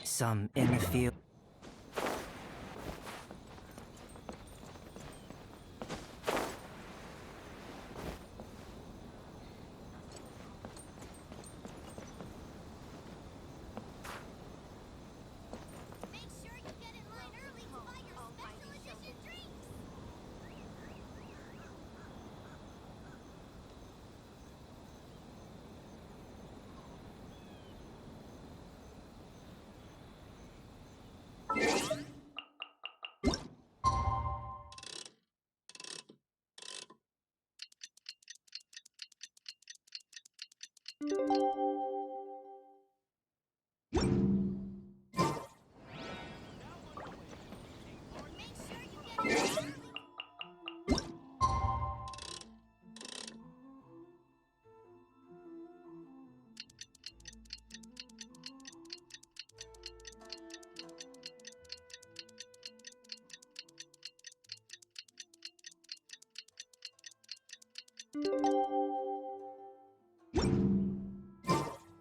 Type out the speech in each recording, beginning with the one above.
Some in the field.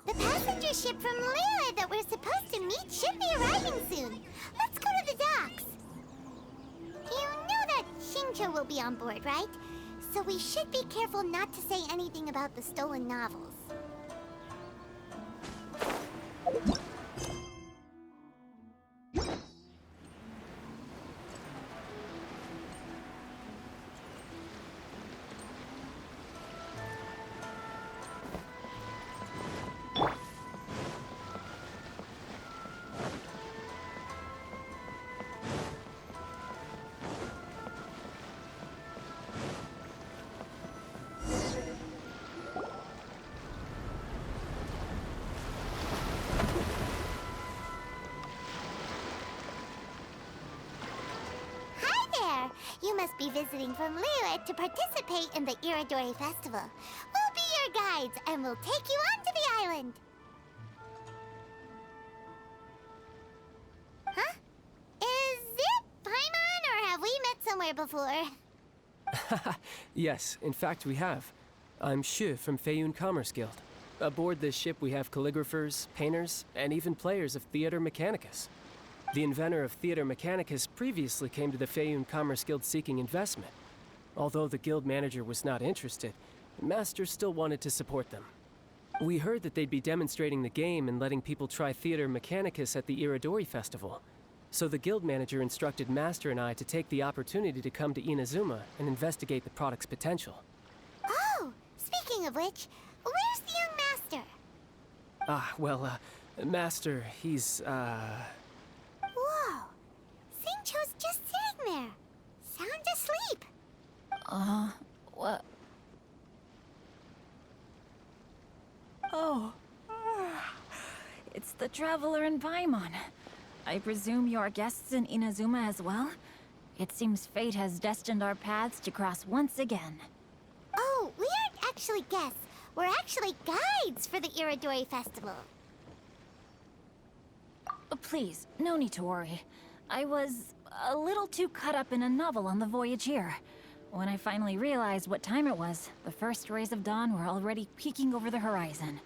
The passenger ship from Liyue that we're supposed to meet should be arriving soon. Let's go to the docks. You know that Xingchiu will be on board, right? So we should be careful not to say anything about the stolen novels. You must be visiting from Liyue to participate in the Irodori Festival. We'll be your guides, and we'll take you onto the island. Huh? Is it Paimon, or have we met somewhere before? Yes, in fact we have. I'm Xu from Feiyun Commerce Guild. Aboard this ship we have calligraphers, painters, and even players of Theater Mechanicus. The inventor of Theater Mechanicus previously came to the Feiyun Commerce Guild seeking investment. Although the guild manager was not interested, the master still wanted to support them. We heard that they'd be demonstrating the game and letting people try Theater Mechanicus at the Irodori Festival. So the guild manager instructed Master and I to take the opportunity to come to Inazuma and investigate the product's potential. Oh, speaking of which, where's the young master? Master, he's, Whoa! Xingqiu's just sitting there. Sound asleep. What? Oh. It's the Traveler in Paimon. I presume you're guests in Inazuma as well? It seems fate has destined our paths to cross once again. Oh, we aren't actually guests. We're actually guides for the Irodori Festival. Please, no need to worry. I was a little too caught up in a novel on the voyage here. When I finally realized what time it was, the first rays of dawn were already peeking over the horizon.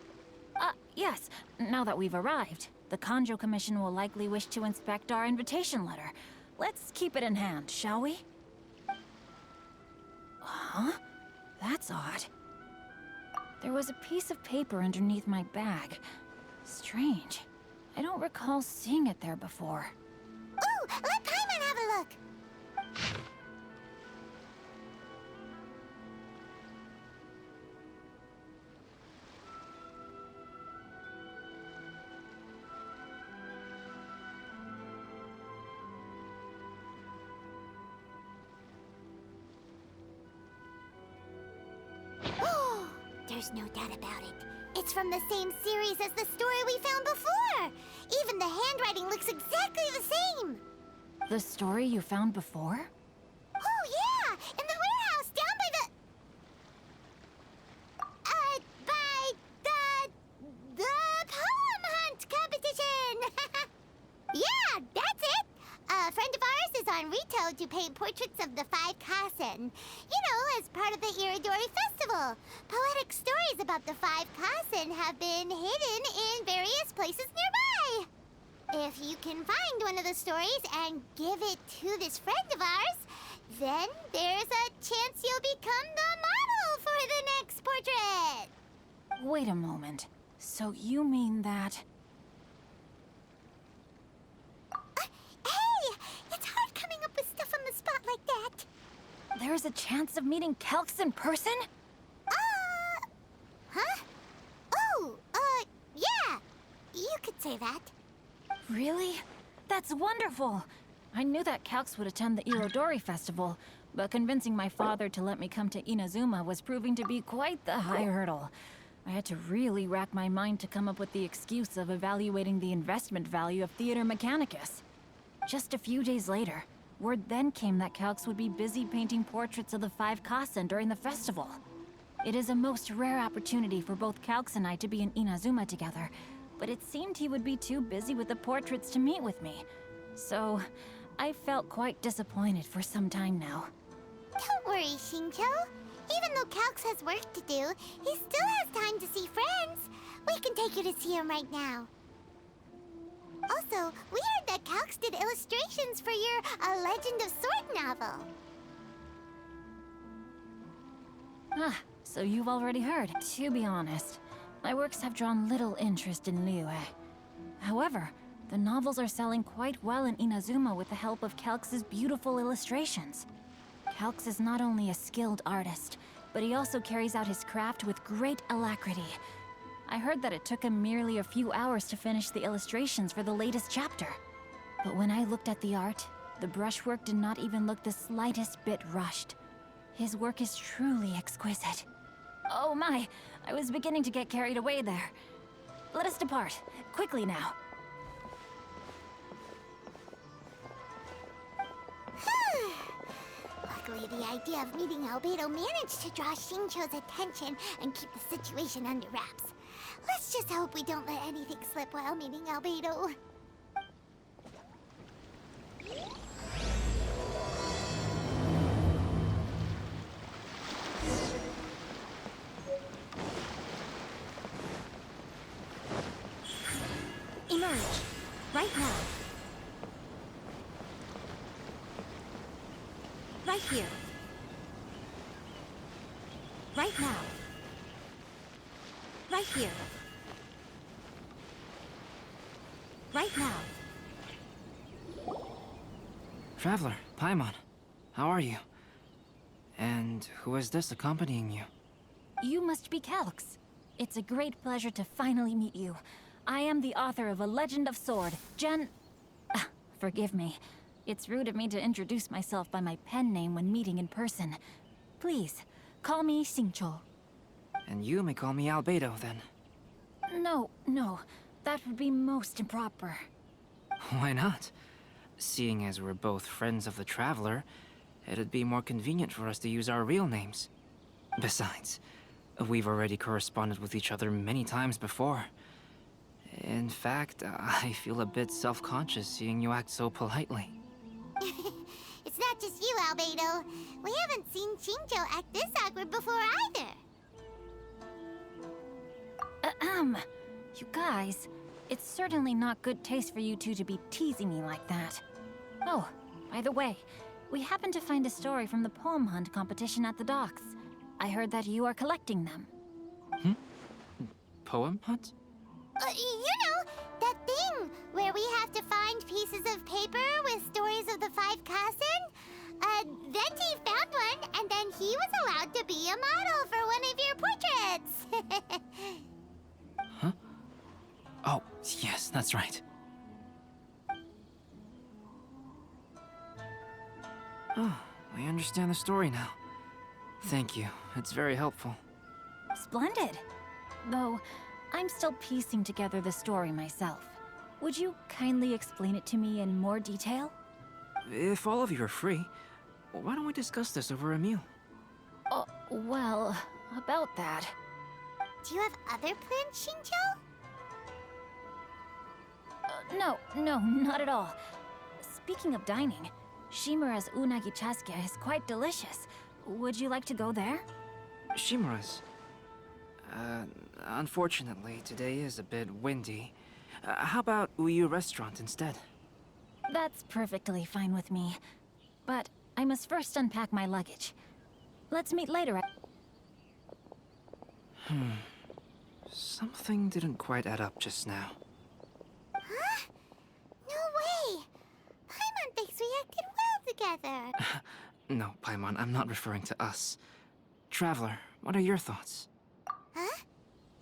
Yes, now that we've arrived, the Kanjo Commission will likely wish to inspect our invitation letter. Let's keep it in hand, shall we? Huh? That's odd. There was a piece of paper underneath my bag. Strange. I don't recall seeing it there before. Ooh, let Paimon have a look! There's no doubt about it. It's from the same series as the story we found before! Even the handwriting looks exactly the same! The story you found before? Oh, yeah! In the warehouse down by the... the poem hunt competition! Yeah, that's it! A friend of ours is on Rito to paint portraits of the five Kasen. You know, as part of the Irodori Festival. Poetic stories about the five Kasen have been hidden in various places nearby. if you can find one of the stories and give it to this friend of ours, then there's a chance you'll become the model for the next portrait. Wait a moment. So you mean that... Hey! It's hard coming up with stuff on the spot like that. There's a chance of meeting Calx in person? Huh? Oh, yeah. You could say that. Really? That's wonderful! I knew that Calx would attend the Irodori festival, but convincing my father to let me come to Inazuma was proving to be quite the high hurdle. I had to really rack my mind to come up with the excuse of evaluating the investment value of Theater Mechanicus. Just a few days later, word then came that Calx would be busy painting portraits of the 5 Kasen during the festival. It is a most rare opportunity for both Calx and I to be in Inazuma together, but it seemed he would be too busy with the portraits to meet with me. So, I felt quite disappointed for some time now. Don't worry, Xingchiu. Even though Calx has work to do, he still has time to see friends. We can take you to see him right now. Also, we heard that Calx did illustrations for your A Legend of Sword novel. Ah, so you've already heard. To be honest, my works have drawn little interest in Liyue. However, the novels are selling quite well in Inazuma with the help of Calx's beautiful illustrations. Calx is not only a skilled artist, but he also carries out his craft with great alacrity. I heard that it took him merely a few hours to finish the illustrations for the latest chapter. But when I looked at the art, the brushwork did not even look the slightest bit rushed. His work is truly exquisite. Oh my, I was beginning to get carried away there. Let us depart, quickly now. Luckily, the idea of meeting Albedo managed to draw Xingqiu's attention and keep the situation under wraps. Let's just hope we don't let anything slip while meeting Albedo. Emerge. Right now. Right here. Right now. Right here. Right now. Traveler, Paimon, how are you? And who is this accompanying you? You must be Calx. It's a great pleasure to finally meet you. I am the author of A Legend of Sword, forgive me. It's rude of me to introduce myself by my pen name when meeting in person. Please, call me Xingchiu. And you may call me Albedo, then. No, that would be most improper. Why not? Seeing as we're both friends of the Traveler, it'd be more convenient for us to use our real names. Besides, we've already corresponded with each other many times before. In fact, I feel a bit self-conscious seeing you act so politely. It's not just you, Albedo. We haven't seen Xingqiu act this awkward before either. You guys, it's certainly not good taste for you two to be teasing me like that. Oh, by the way, we happened to find a story from the poem hunt competition at the docks. I heard that you are collecting them. Poem hunt? You know, that thing where we have to find pieces of paper with stories of the 5 Kasen? Venti found one, and then he was allowed to be a model for one of your portraits. Huh? Oh, yes, that's right. Oh, I understand the story now. Thank you. It's very helpful. Splendid. Though, I'm still piecing together the story myself. Would you kindly explain it to me in more detail? If all of you are free, why don't we discuss this over a meal? Well, about that. Do you have other plans, Xingqiu? No, not at all. Speaking of dining, Shimura's unagi chasuke is quite delicious. Would you like to go there? Shimura's. Unfortunately, today is a bit windy. How about Uyu Restaurant instead? That's perfectly fine with me. But I must first unpack my luggage. Let's meet later at... Something didn't quite add up just now. Huh? No way! Paimon thinks we acted well together. No, Paimon, I'm not referring to us. Traveler, what are your thoughts? Huh?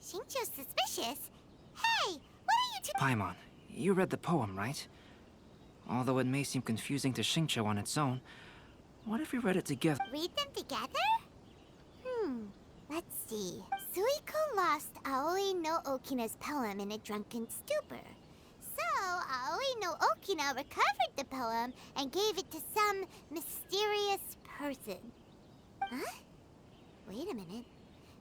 Xingchiu's suspicious? Hey, what are you Paimon, you read the poem, right? Although it may seem confusing to Xingchiu on its own, what if we read it together? Read them together? Let's see. Suiko lost Aoi no Okina's poem in a drunken stupor. So, Aoi no Okina recovered the poem and gave it to some mysterious person. Huh? Wait a minute.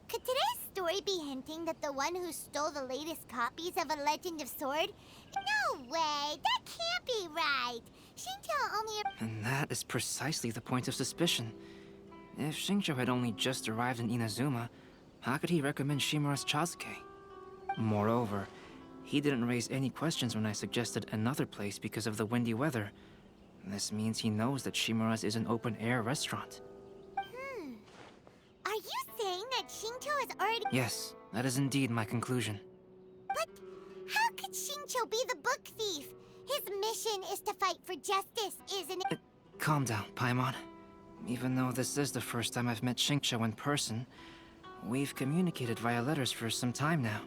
Could today's story be hinting that the one who stole the latest copies of A Legend of Sword? No way! That can't be right! Xingqiu only... And that is precisely the point of suspicion. If Xingqiu had only just arrived in Inazuma, how could he recommend Shimura's Chazuke? Moreover, he didn't raise any questions when I suggested another place because of the windy weather. This means he knows that Shimura's is an open-air restaurant. Are you saying that Xingqiu has already... Yes, that is indeed my conclusion. But how could Xingqiu be the book thief? His mission is to fight for justice, isn't it? Calm down, Paimon. Even though this is the first time I've met Xingqiu in person, we've communicated via letters for some time now.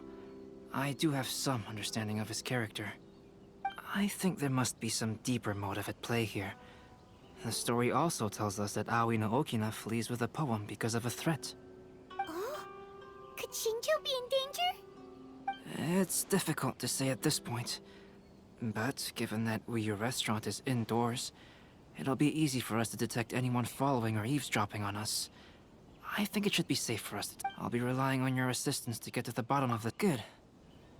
I do have some understanding of his character. I think there must be some deeper motive at play here. The story also tells us that Aoi no Okina flees with a poem because of a threat. Oh? Could Xingqiu be in danger? It's difficult to say at this point. But given that Uyu Restaurant is indoors, it'll be easy for us to detect anyone following or eavesdropping on us. I think it should be safe for us. I'll be relying on your assistance to get to the bottom of the... Good.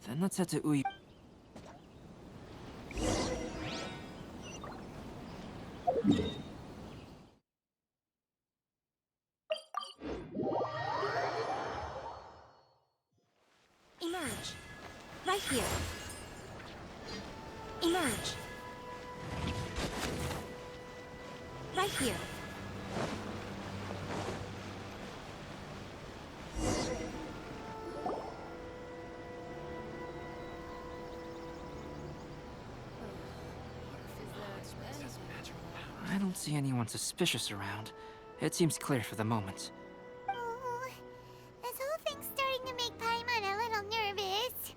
Then let's head to Uyu... Emerge. Right here. Emerge. Right here. I don't see anyone suspicious around. It seems clear for the moment. Oh, this whole thing's starting to make Paimon a little nervous.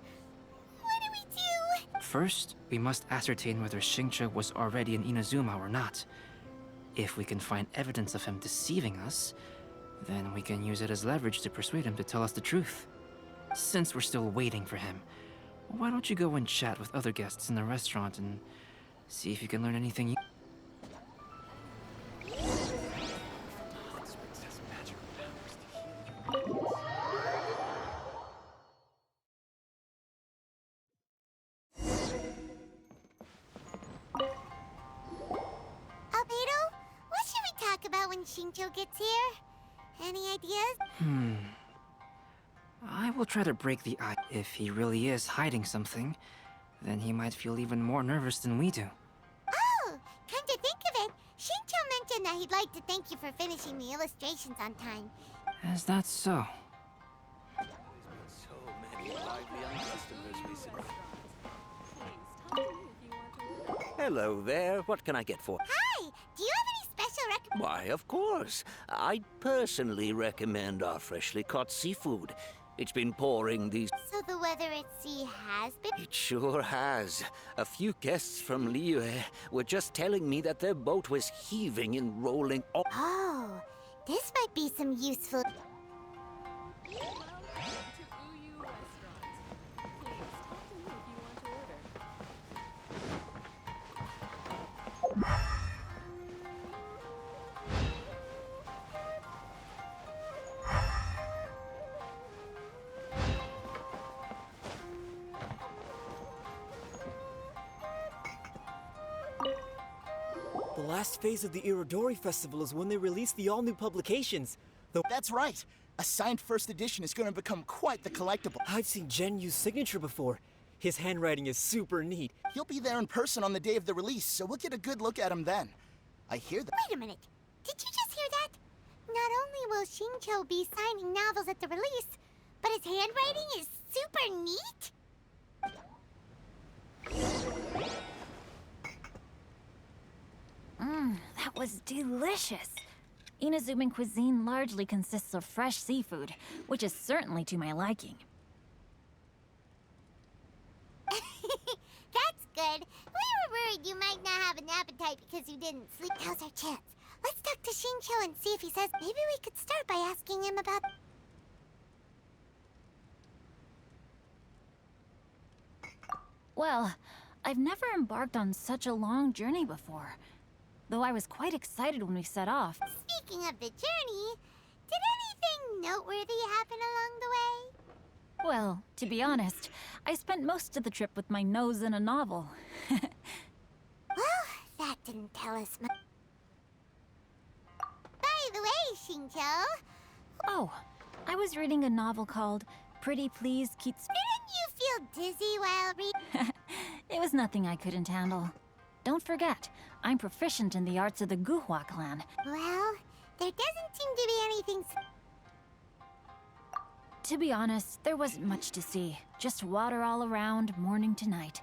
What do we do? First, we must ascertain whether Xingqiu was already in Inazuma or not. If we can find evidence of him deceiving us, then we can use it as leverage to persuade him to tell us the truth. Since we're still waiting for him, why don't you go and chat with other guests in the restaurant and see if you can learn anything Albedo, what should we talk about when Xingqiu gets here? Any ideas? I will try to break the ice. If he really is hiding something, then he might feel even more nervous than we do. Oh, come to think of it, Xingqiu mentioned that he'd like to thank you for finishing the illustrations on time. Is that so? Hello there. What can I get for? Hi, do you have any special Why, of course. I'd personally recommend our freshly caught seafood. It's been pouring these... So the weather at sea has been... It sure has. A few guests from Liyue were just telling me that their boat was heaving and rolling... Oh, this might be some useful... The last phase of the Irodori Festival is when they release the all-new publications. That's right. A signed first edition is going to become quite the collectible. I've seen Gen Yu's signature before. His handwriting is super neat. He'll be there in person on the day of the release, so we'll get a good look at him then. I hear that. Wait a minute. Did you just hear that? Not only will Xingchiu be signing novels at the release, but his handwriting is super neat? That was delicious. Inazuman cuisine largely consists of fresh seafood, which is certainly to my liking. That's good. We were worried you might not have an appetite because you didn't sleep. Now's our chance. Let's talk to Xingchiu and see if he says. Maybe we could start by asking him about. Well, I've never embarked on such a long journey before. Though I was quite excited when we set off. Speaking of the journey, did anything noteworthy happen along the way? Well, to be honest, I spent most of the trip with my nose in a novel. Well, that didn't tell us much. By the way, Xingchiu, Oh, I was reading a novel called Pretty Please Keep... didn't you feel dizzy while reading? It was nothing I couldn't handle. Don't forget, I'm proficient in the arts of the Guhua clan. Well, there doesn't seem to be anything. To be honest, there wasn't much to see. Just water all around, morning to night.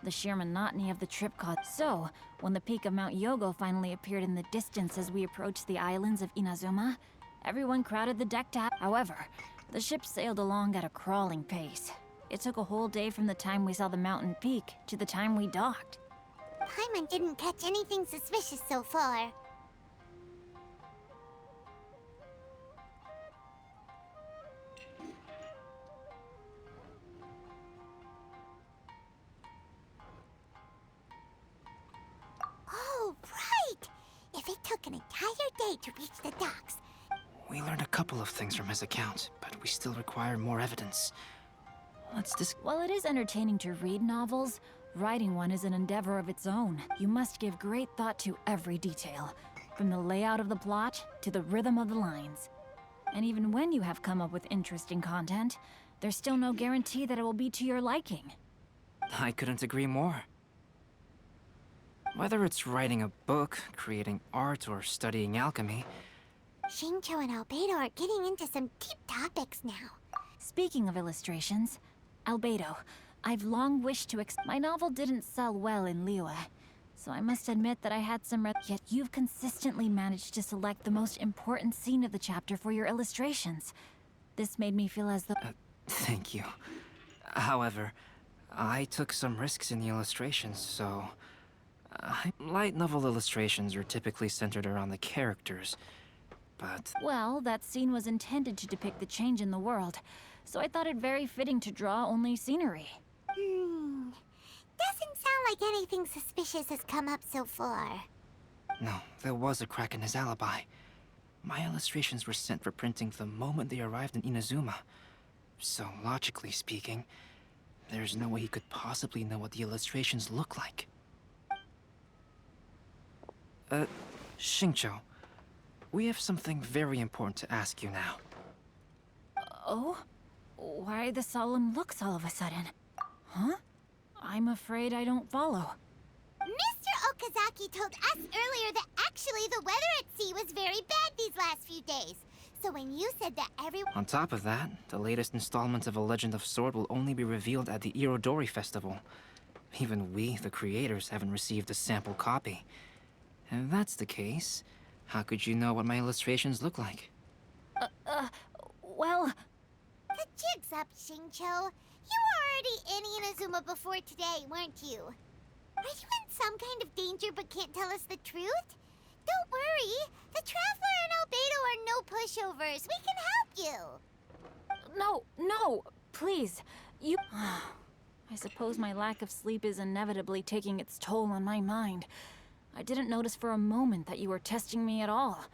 The sheer monotony of the trip caught. So, when the peak of Mount Yogo finally appeared in the distance as we approached the islands of Inazuma, everyone crowded the deck to. However, the ship sailed along at a crawling pace. It took a whole day from the time we saw the mountain peak to the time we docked. Paimon didn't catch anything suspicious so far. Oh, right! If it took an entire day to reach the docks. We learned a couple of things from his account, but we still require more evidence. While it is entertaining to read novels, writing one is an endeavor of its own. You must give great thought to every detail, from the layout of the plot to the rhythm of the lines. And even when you have come up with interesting content, there's still no guarantee that it will be to your liking. I couldn't agree more. Whether it's writing a book, creating art, or studying alchemy, Xingchiu and Albedo are getting into some deep topics now. Speaking of illustrations, Albedo, I've long wished to my novel didn't sell well in Liyue, so I must admit that I had some yet you've consistently managed to select the most important scene of the chapter for your illustrations. This made me feel as though... thank you. However, I took some risks in the illustrations, so... light novel illustrations are typically centered around the characters, but... Well, that scene was intended to depict the change in the world, so I thought it very fitting to draw only scenery. Doesn't sound like anything suspicious has come up so far. No, there was a crack in his alibi. My illustrations were sent for printing the moment they arrived in Inazuma. So, logically speaking, there's no way he could possibly know what the illustrations look like. Xingchiu, we have something very important to ask you now. Oh? Why the solemn looks all of a sudden? Huh? I'm afraid I don't follow. Mr. Okazaki told us earlier that actually the weather at sea was very bad these last few days. So when you said that everyone... On top of that, the latest installment of A Legend of Sword will only be revealed at the Irodori Festival. Even we, the creators, haven't received a sample copy. If that's the case, how could you know what my illustrations look like? Well... The jig's up, Xingchiu. You were already in Inazuma before today, weren't you? Are you in some kind of danger but can't tell us the truth? Don't worry. The Traveler and Albedo are no pushovers. We can help you. No, please. You... I suppose my lack of sleep is inevitably taking its toll on my mind. I didn't notice for a moment that you were testing me at all.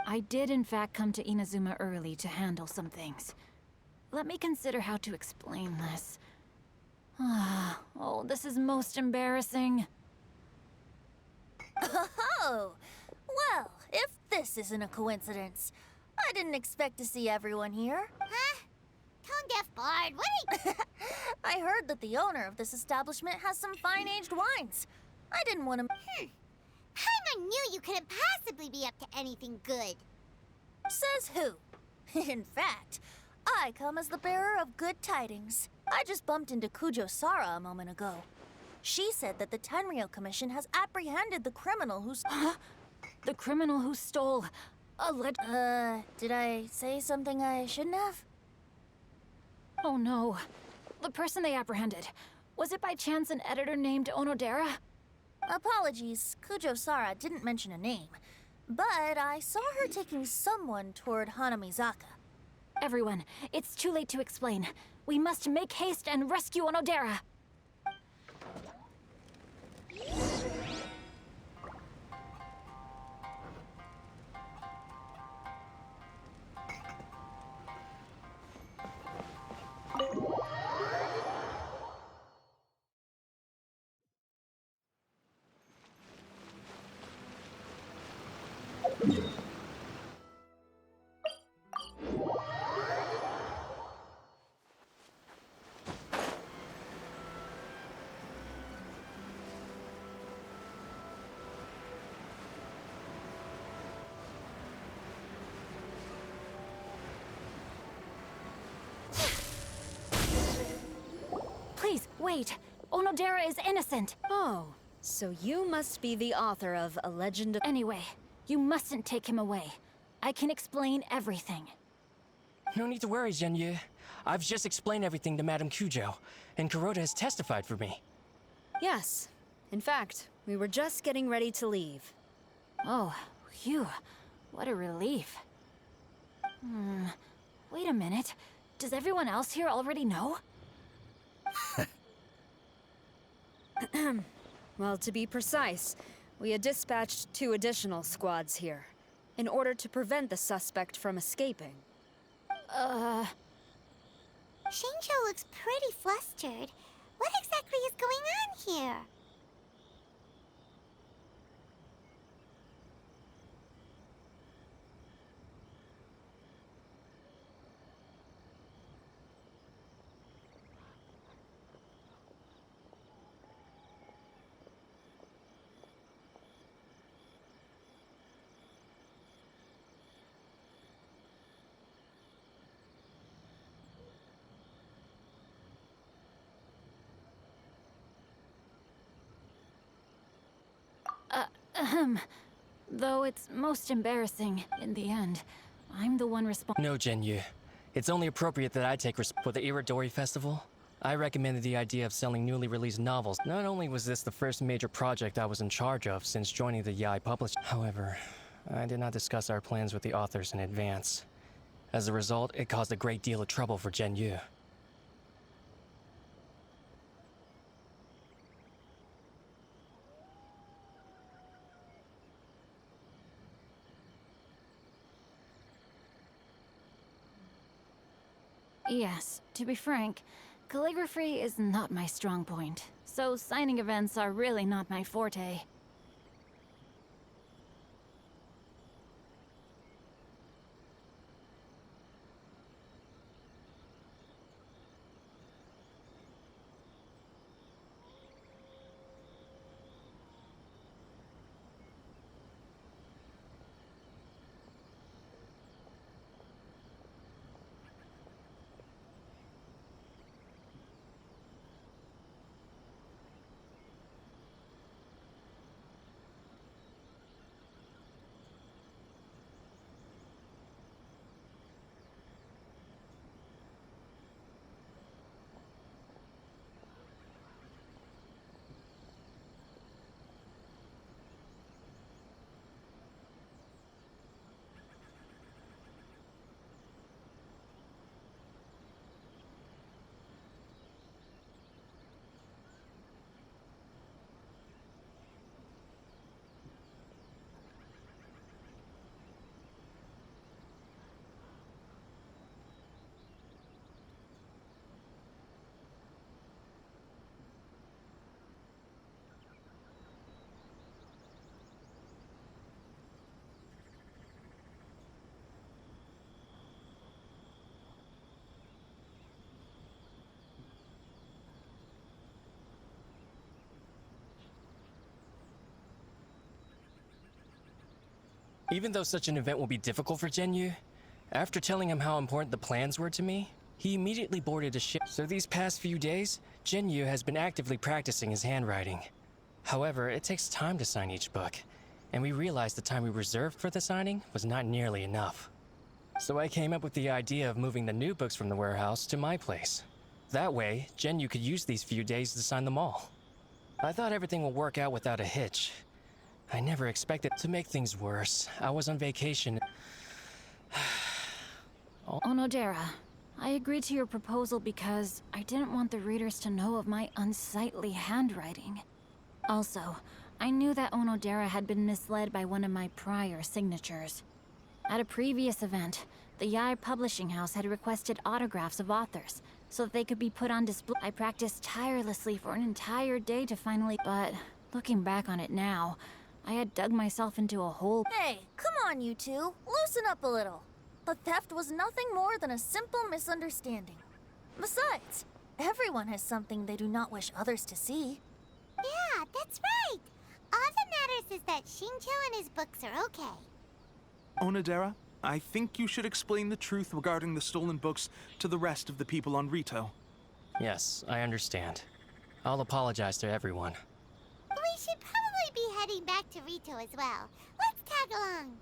I did in fact come to Inazuma early to handle some things. Let me consider how to explain this. Oh, this is most embarrassing. Oh, well, if this isn't a coincidence, I didn't expect to see everyone here. Huh? Tone-deaf bard, what are you... I heard that the owner of this establishment has some fine-aged wines. I didn't want to... Paimon knew you couldn't possibly be up to anything good. Says who? In fact, I come as the bearer of good tidings. I just bumped into Kujo Sara a moment ago. She said that the Tenryou Commission has apprehended the criminal who's... Huh? The criminal who stole... Did I say something I shouldn't have? Oh no. The person they apprehended. Was it by chance an editor named Onodera? Apologies, Kujo Sara didn't mention a name. But I saw her taking someone toward Hanamizaka. Everyone, it's too late to explain. We must make haste and rescue Onodera. Please, wait. Onodera is innocent. Oh, so you must be the author of A Legend of... Anyway, you mustn't take him away. I can explain everything. No need to worry, Xingchiu. I've just explained everything to Madame Kujo, and Kuroda has testified for me. Yes. In fact, we were just getting ready to leave. Oh, phew. What a relief. Wait a minute. Does everyone else here already know? Well, to be precise, we had dispatched 2 additional squads here, in order to prevent the suspect from escaping. Xingchiu looks pretty flustered. What exactly is going on here? Though it's most embarrassing in the end. I'm the one responsible. No, Xingchiu. It's only appropriate that I take for the Irodori Festival. I recommended the idea of selling newly released novels. Not only was this the first major project I was in charge of since joining the Yai Publishing. However, I did not discuss our plans with the authors in advance. As a result, it caused a great deal of trouble for Xingchiu. Yes, to be frank, calligraphy is not my strong point, so signing events are really not my forte. Even though such an event will be difficult for Xingchiu, after telling him how important the plans were to me, he immediately boarded a ship. So these past few days, Xingchiu has been actively practicing his handwriting. However, it takes time to sign each book, and we realized the time we reserved for the signing was not nearly enough. So I came up with the idea of moving the new books from the warehouse to my place. That way, Xingchiu could use these few days to sign them all. I thought everything would work out without a hitch. I never expected to make things worse. I was on vacation. Onodera, I agreed to your proposal because I didn't want the readers to know of my unsightly handwriting. Also, I knew that Onodera had been misled by one of my prior signatures. At a previous event, the Yai Publishing House had requested autographs of authors so that they could be put on display. I practiced tirelessly for an entire day to finally... But looking back on it now, I had dug myself into a hole. Hey, come on, you two. Loosen up a little. The theft was nothing more than a simple misunderstanding. Besides, everyone has something they do not wish others to see. Yeah, that's right. All that matters is that Xingchiu and his books are okay. Onodera, I think you should explain the truth regarding the stolen books to the rest of the people on Rito. Yes, I understand. I'll apologize to everyone. We should probably be heading back to Rito as well. Let's tag along.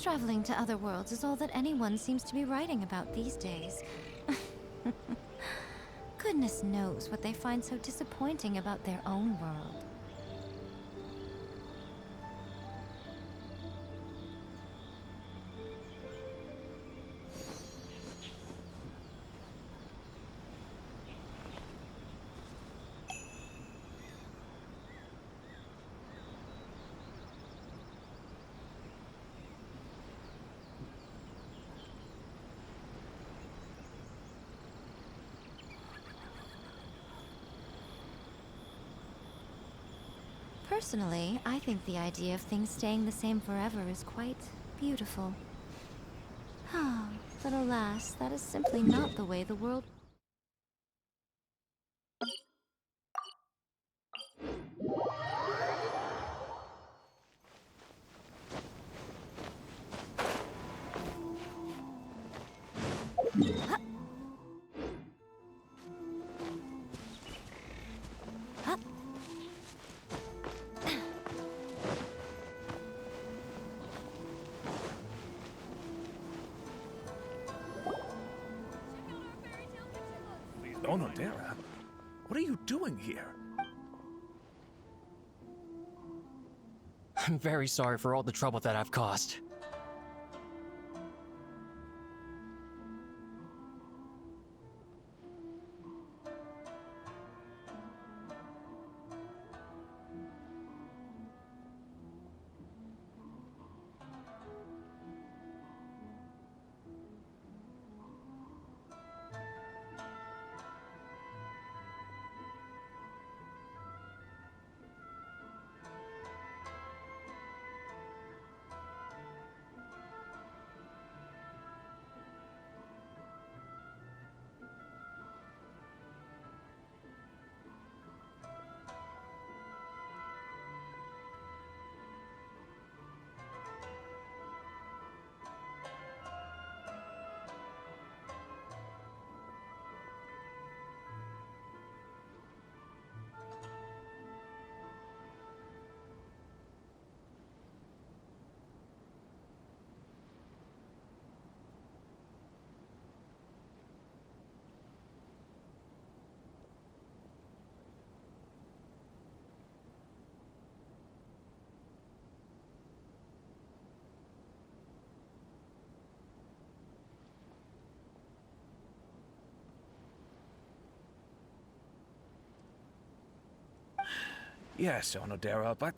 Traveling to other worlds is all that anyone seems to be writing about these days. Goodness knows what they find so disappointing about their own world. Personally, I think the idea of things staying the same forever is quite beautiful. But alas, that is simply not the way the world... Onodera, what are you doing here? I'm very sorry for all the trouble that I've caused. Yes, Onodera, but...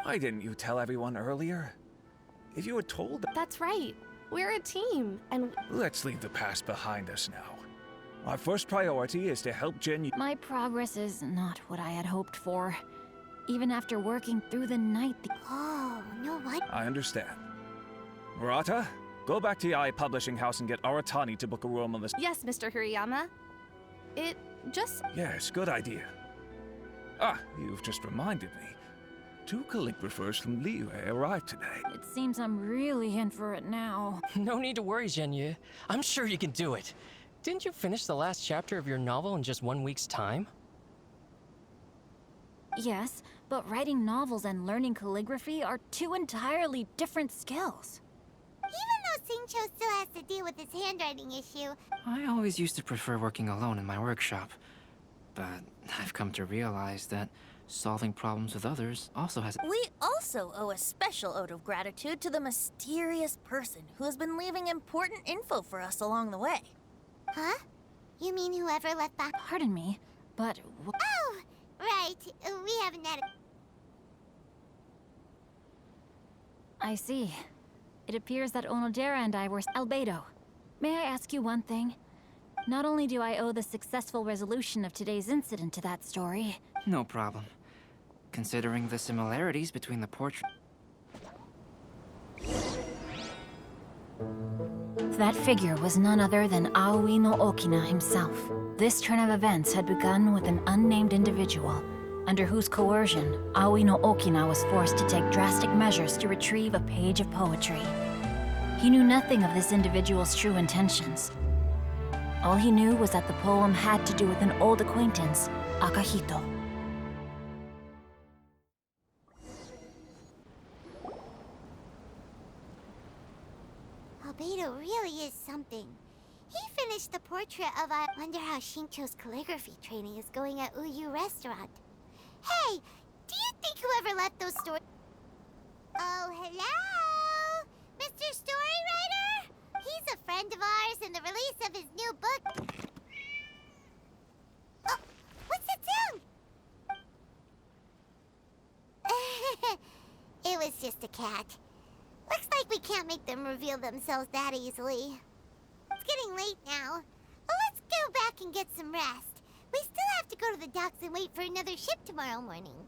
Why didn't you tell everyone earlier? If you had told them... That's right. We're a team, and... Let's leave the past behind us now. Our first priority is to help Xingchiu. My progress is not what I had hoped for. Even after working through the night, Oh, no what? I understand. Murata, go back to Yae Publishing House and get Aratani to book a room on this... Yes, Mr. Hirayama. It just... Yes, good idea. Ah, you've just reminded me. 2 calligraphers from Liyue arrived today. it seems I'm really in for it now. No need to worry, Xingchiu. I'm sure you can do it. Didn't you finish the last chapter of your novel in just 1 week's time? Yes, but writing novels and learning calligraphy are 2 entirely different skills. Even though Xingchiu still has to deal with his handwriting issue, I always used to prefer working alone in my workshop. But I've come to realize that solving problems with others also has... We also owe a special ode of gratitude to the mysterious person who has been leaving important info for us along the way. huh? You mean whoever left back? Pardon me, but Oh, right. We haven't had a... I see. It appears that Onodera and I were Albedo. May I ask you one thing? Not only do I owe the successful resolution of today's incident to that story... No problem. Considering the similarities between the portrait... That figure was none other than Aoi no Okina himself. This turn of events had begun with an unnamed individual, under whose coercion, Aoi no Okina was forced to take drastic measures to retrieve a page of poetry. He knew nothing of this individual's true intentions. All he knew was that the poem had to do with an old acquaintance, Akahito. Albedo really is something. He finished the portrait of our... Wonder how Xingchiu's calligraphy training is going at Uyu Restaurant. Hey, do you think whoever left those stories... Oh, hello? Mr. Storywriter? He's a friend of ours in the release of his new book. Oh, what's that sound? It was just a cat. Looks like we can't make them reveal themselves that easily. It's getting late now. Well, let's go back and get some rest. We still have to go to the docks and wait for another ship tomorrow morning.